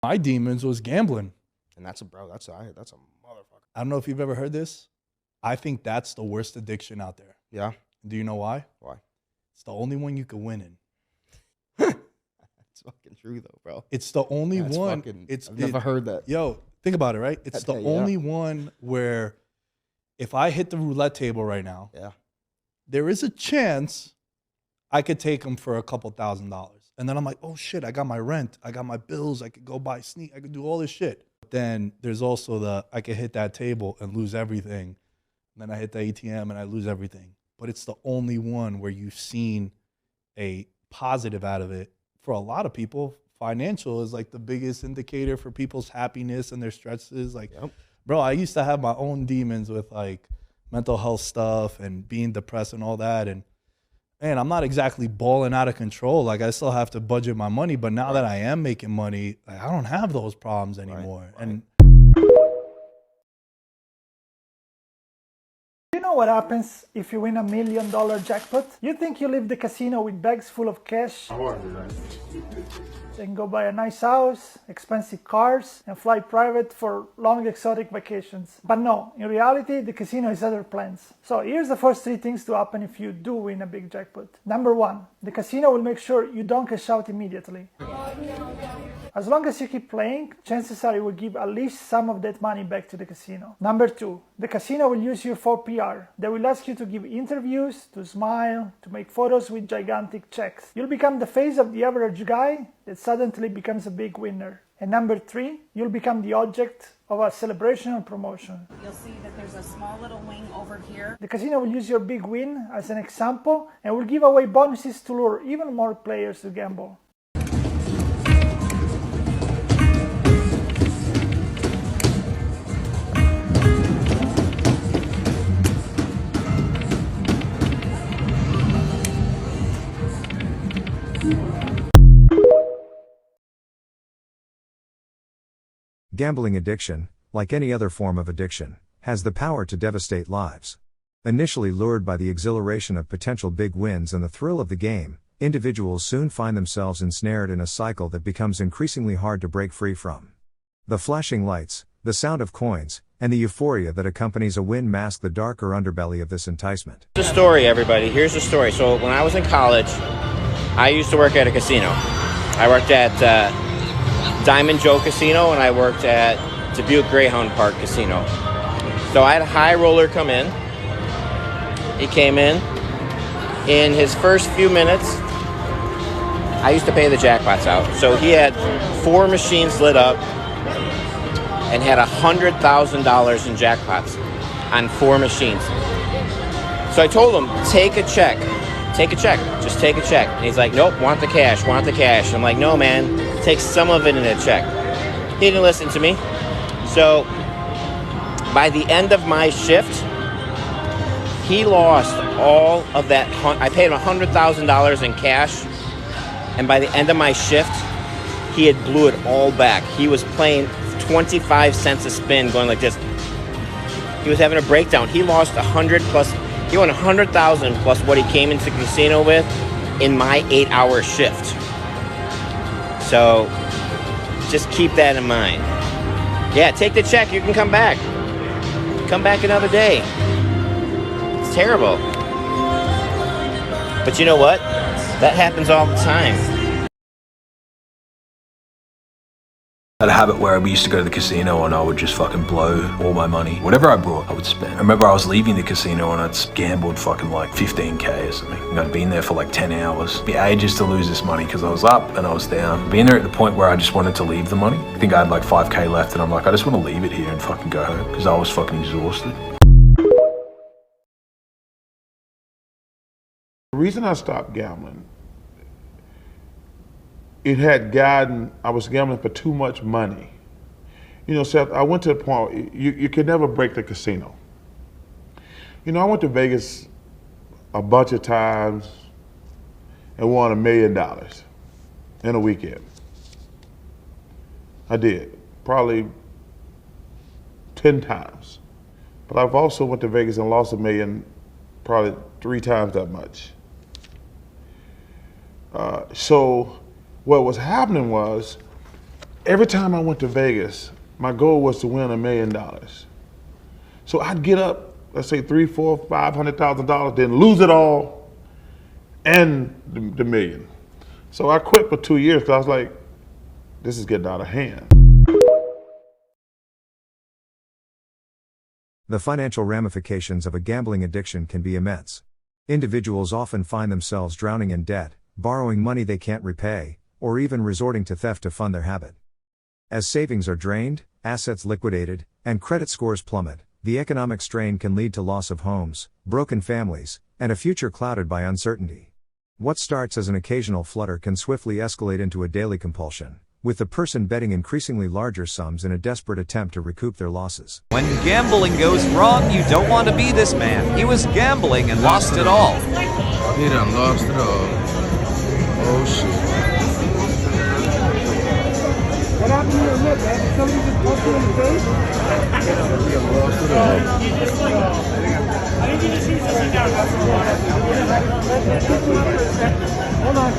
my demons was gambling. And that's a motherfucker. I don't know if you've ever heard this. I think that's the worst addiction out there. Yeah. Do you know why? Why? It's the only one you can win in. That's fucking true though, bro. It's the only one. I've never heard that. Yo, think about it, right? It's the only one where if I hit the roulette table right now, there is a chance I could take them for a couple $1,000s. And then I'm like, oh shit, I got my rent, I got my bills, I could go buy sneak, I could do all this shit. But then there's also I could hit that table and lose everything. And then I hit the ATM and I lose everything. But it's the only one where you've seen a positive out of it. For a lot of people, financial is like the biggest indicator for people's happiness and their stresses. Like, bro, I used to have my own demons with like mental health stuff and being depressed and all that. And man, I'm not exactly balling out of control. Like I still have to budget my money, but now that I am making money, like, I don't have those problems anymore. And you know what happens if you win $1 million jackpot? You think you leave the casino with bags full of cash? Then go buy a nice house, expensive cars, and fly private for long exotic vacations. But no, in reality, the casino has other plans. So here's the first 3 things to happen if you do win a big jackpot. Number 1, the casino will make sure you don't cash out immediately. As long as you keep playing, chances are you will give at least some of that money back to the casino. Number 2, the casino will use you for PR. They will ask you to give interviews, to smile, to make photos with gigantic checks. You'll become the face of the average guy that suddenly becomes a big winner. And number 3, you'll become the object of a celebration or promotion. You'll see that there's a small little wing over here. The casino will use your big win as an example and will give away bonuses to lure even more players to gamble. Gambling addiction, like any other form of addiction, has the power to devastate lives. Initially lured by the exhilaration of potential big wins and the thrill of the game, individuals soon find themselves ensnared in a cycle that becomes increasingly hard to break free from. The flashing lights, the sound of coins, and the euphoria that accompanies a win mask the darker underbelly of this enticement. The story, everybody. Here's the story. So when I was in college, I used to work at a casino. I worked at Diamond Joe Casino, and I worked at Dubuque Greyhound Park Casino. So I had a high roller come in. He came in. In his first few minutes, I used to pay the jackpots out. So he had 4 machines lit up and had $100,000 in jackpots on 4 machines. So I told him, take a check, just take a check. And he's like, nope, want the cash. And I'm like, no, man, take some of it in a check. He didn't listen to me. So by the end of my shift, he lost all of that. I paid him $100,000 in cash. And by the end of my shift, he had blew it all back. He was playing 25 cents a spin going like this. He was having a breakdown. He lost 100 plus. He won 100,000 plus what he came into the casino with in my 8-hour shift. So just keep that in mind. Yeah, take the check. You can come back. Come back another day. It's terrible. But you know what? That happens all the time. I had a habit where we used to go to the casino and I would just fucking blow all my money. Whatever I brought, I would spend. I remember I was leaving the casino and I'd gambled fucking like 15K or something. And I'd been there for like 10 hours. It'd be ages to lose this money because I was up and I was down. Being there at the point where I just wanted to leave the money. I think I had like 5K left and I'm like, I just want to leave it here and fucking go home because I was fucking exhausted. The reason I stopped gambling, it had gotten, I was gambling for too much money. You know, Seth, I went to the point, you could never break the casino. You know, I went to Vegas a bunch of times and won $1 million in a weekend. I did, probably 10 times. But I've also went to Vegas and lost $1 million probably 3 times that much. So what was happening was every time I went to Vegas, my goal was to win $1 million. So I'd get up, let's say $300,000, $400,000, $500,000, then lose it all and the million. So I quit for 2 years because I was like, this is getting out of hand. The financial ramifications of a gambling addiction can be immense. Individuals often find themselves drowning in debt, borrowing money they can't repay, or even resorting to theft to fund their habit. As savings are drained, assets liquidated, and credit scores plummet, the economic strain can lead to loss of homes, broken families, and a future clouded by uncertainty. What starts as an occasional flutter can swiftly escalate into a daily compulsion, with the person betting increasingly larger sums in a desperate attempt to recoup their losses. When gambling goes wrong, you don't want to be this man. He was gambling and lost it all. He done lost it all. Oh shit. What happened to your lip, man? Did somebody just punch you in the face? He done lost it all. I think you just need to sit down. Hold on.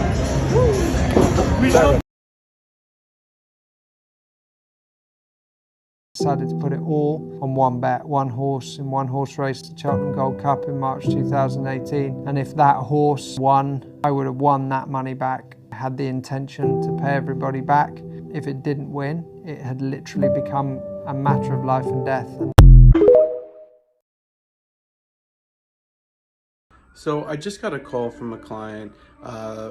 Decided to put it all on one bet, one horse in one horse race, the Cheltenham Gold Cup in March 2018. And if that horse won, I would have won that money back. I had the intention to pay everybody back. If it didn't win, it had literally become a matter of life and death. So I just got a call from a client.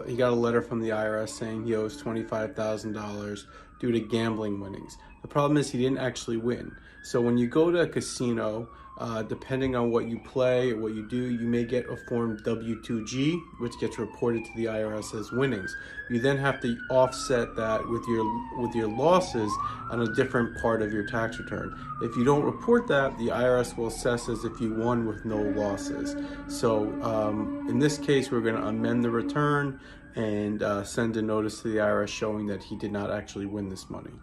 He got a letter from the IRS saying he owes $25,000 due to gambling winnings. The problem is he didn't actually win. So when you go to a casino, depending on what you play or what you do, you may get a form W-2G, which gets reported to the IRS as winnings. You then have to offset that with your losses on a different part of your tax return. If you don't report that, the IRS will assess as if you won with no losses. So in this case, we're going to amend the return and send a notice to the IRS showing that he did not actually win this money.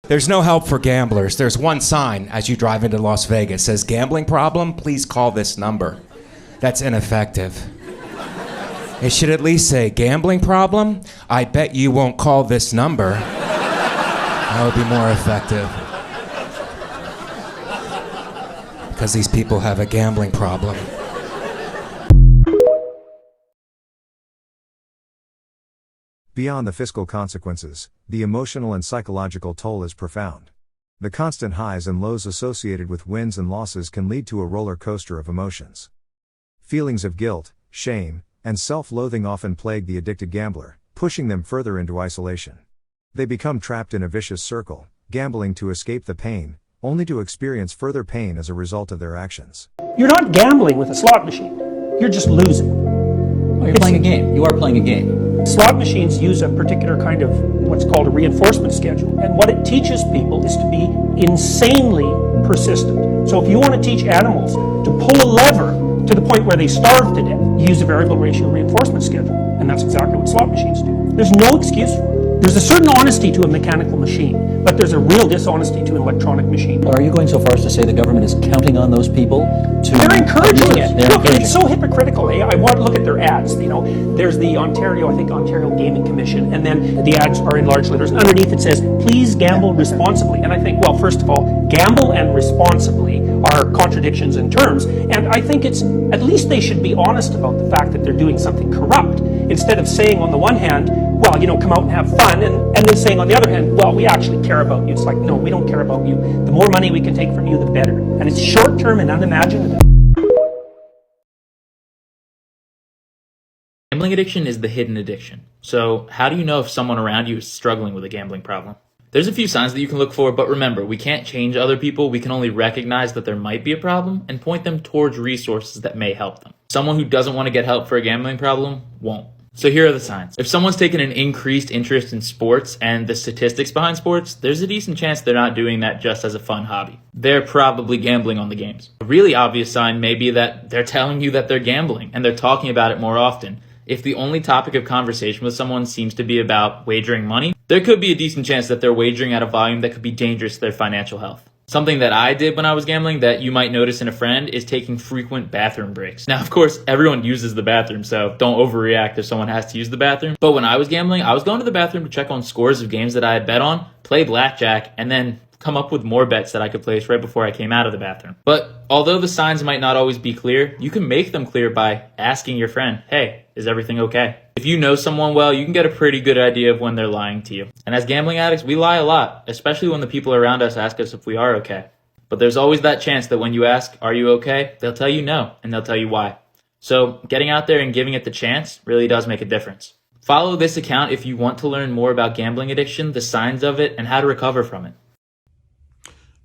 There's no help for gamblers. There's one sign as you drive into Las Vegas. It says, gambling problem? Please call this number. That's ineffective. It should at least say, gambling problem? I bet you won't call this number. That would be more effective. Because these people have a gambling problem. Beyond the fiscal consequences, the emotional and psychological toll is profound. The constant highs and lows associated with wins and losses can lead to a roller coaster of emotions. Feelings of guilt, shame, and self-loathing often plague the addicted gambler, pushing them further into isolation. They become trapped in a vicious circle, gambling to escape the pain, only to experience further pain as a result of their actions. You're not gambling with a slot machine. You're just losing. Well, you're playing a game. You are playing a game. Slot machines use a particular kind of what's called a reinforcement schedule. And what it teaches people is to be insanely persistent. So if you want to teach animals to pull a lever to the point where they starve to death, you use a variable ratio reinforcement schedule. And that's exactly what slot machines do. There's no excuse for it. There's a certain honesty to a mechanical machine, but there's a real dishonesty to an electronic machine. Are you going so far as to say the government is counting on those people to... They're encouraging it. Look, it's so hypocritical. I want to look at their ads. You know, there's the Ontario Gaming Commission, and then the ads are in large letters. Underneath it says, please gamble responsibly. And I think, well, first of all, gamble and responsibly are contradictions in terms. And I think it's, at least they should be honest about the fact that they're doing something corrupt, instead of saying on the one hand, well, you know, come out and have fun, and then saying on the other hand, well, we actually care about you. It's like, no, we don't care about you. The more money we can take from you, the better. And it's short-term and unimaginative. Gambling addiction is the hidden addiction. So how do you know if someone around you is struggling with a gambling problem? There's a few signs that you can look for, but remember, we can't change other people. We can only recognize that there might be a problem and point them towards resources that may help them. Someone who doesn't want to get help for a gambling problem won't. So here are the signs. If someone's taken an increased interest in sports and the statistics behind sports, there's a decent chance they're not doing that just as a fun hobby. They're probably gambling on the games. A really obvious sign may be that they're telling you that they're gambling and they're talking about it more often. If the only topic of conversation with someone seems to be about wagering money, there could be a decent chance that they're wagering at a volume that could be dangerous to their financial health. Something that I did when I was gambling that you might notice in a friend is taking frequent bathroom breaks. Now, of course, everyone uses the bathroom, so don't overreact if someone has to use the bathroom. But when I was gambling, I was going to the bathroom to check on scores of games that I had bet on, play blackjack, and then come up with more bets that I could place right before I came out of the bathroom. But although the signs might not always be clear, you can make them clear by asking your friend, hey, is everything okay? If you know someone well, you can get a pretty good idea of when they're lying to you. And as gambling addicts, we lie a lot, especially when the people around us ask us if we are okay. But there's always that chance that when you ask, are you okay? They'll tell you no, and they'll tell you why. So getting out there and giving it the chance really does make a difference. Follow this account if you want to learn more about gambling addiction, the signs of it, and how to recover from it.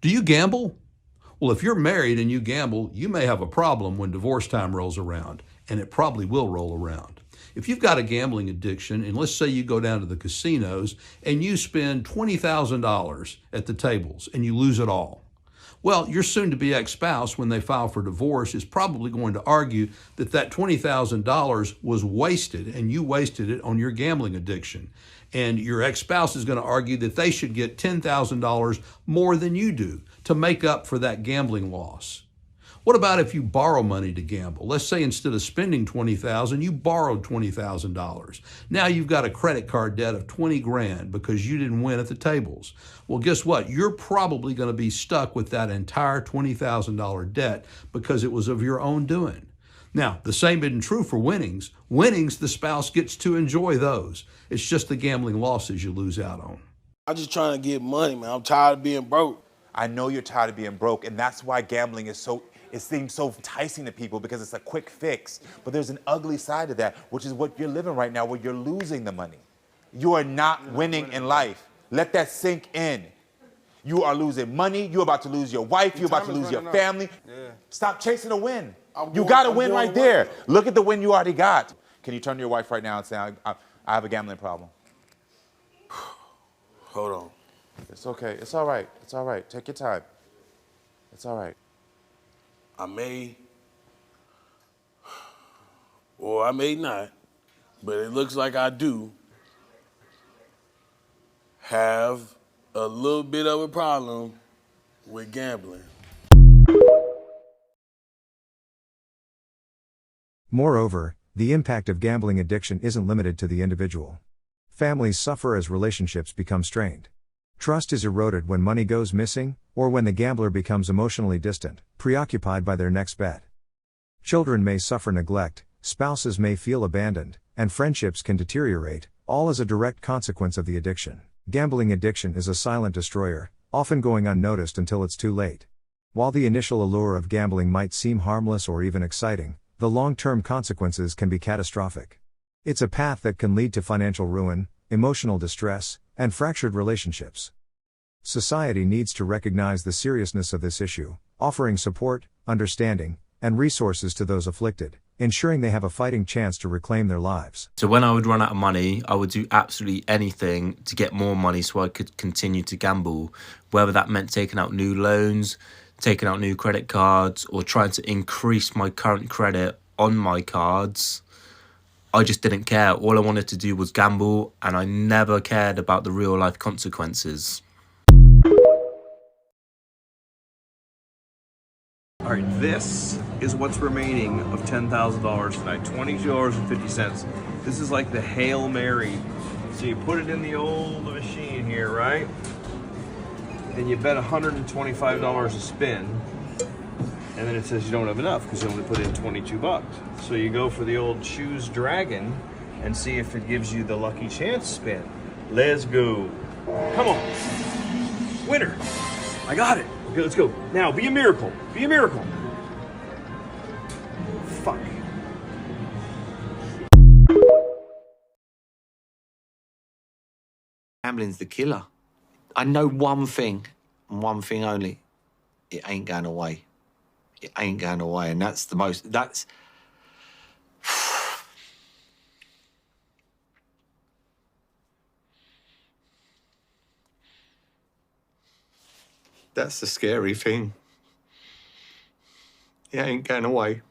Do you gamble? Well, if you're married and you gamble, you may have a problem when divorce time rolls around, and it probably will roll around. If you've got a gambling addiction, and let's say you go down to the casinos and you spend $20,000 at the tables and you lose it all, well, your soon-to-be ex-spouse, when they file for divorce, is probably going to argue that that $20,000 was wasted and you wasted it on your gambling addiction. And your ex-spouse is going to argue that they should get $10,000 more than you do to make up for that gambling loss. What about if you borrow money to gamble? Let's say instead of spending $20,000, you borrowed $20,000. Now you've got a credit card debt of 20 grand because you didn't win at the tables. Well, guess what? You're probably going to be stuck with that entire $20,000 debt because it was of your own doing. Now, the same isn't true for winnings. Winnings, the spouse gets to enjoy those. It's just the gambling losses you lose out on. I'm just trying to get money, man. I'm tired of being broke. I know you're tired of being broke, and that's why gambling is it seems so enticing to people because it's a quick fix. But there's an ugly side to that, which is what you're living right now, where you're losing the money. You are not winning in life. Let that sink in. You are losing money. You're about to lose your wife. You're about to lose your family. Stop chasing a win. You got a win right there. Look at the win you already got. Can you turn to your wife right now and say, I have a gambling problem? Hold on. It's okay. It's all right. It's all right. Take your time. It's all right. I may, or I may not, but it looks like I do have a little bit of a problem with gambling. Moreover, the impact of gambling addiction isn't limited to the individual. Families suffer as relationships become strained. Trust is eroded when money goes missing, or when the gambler becomes emotionally distant, preoccupied by their next bet. Children may suffer neglect, spouses may feel abandoned, and friendships can deteriorate, all as a direct consequence of the addiction. Gambling addiction is a silent destroyer, often going unnoticed until it's too late. While the initial allure of gambling might seem harmless or even exciting, the long-term consequences can be catastrophic. It's a path that can lead to financial ruin, emotional distress, and fractured relationships. Society needs to recognize the seriousness of this issue, offering support, understanding, and resources to those afflicted, ensuring they have a fighting chance to reclaim their lives. So when I would run out of money, I would do absolutely anything to get more money so I could continue to gamble, whether that meant taking out new loans, taking out new credit cards, or trying to increase my current credit on my cards. I just didn't care. All I wanted to do was gamble, and I never cared about the real life consequences. All right, this is what's remaining of $10,000 tonight, $22.50. This is like the Hail Mary. So you put it in the old machine here, right? Then you bet $125 a spin, and then it says you don't have enough because you only put in 22 bucks. So you go for the old choose dragon and see if it gives you the lucky chance spin. Let's go. Come on. Winner. I got it. Okay, let's go. Now, be a miracle. Be a miracle. Fuck. Gambling's the killer. I know one thing, and one thing only. It ain't going away. It ain't going away, and that's the most, that's... That's the scary thing. It ain't going away.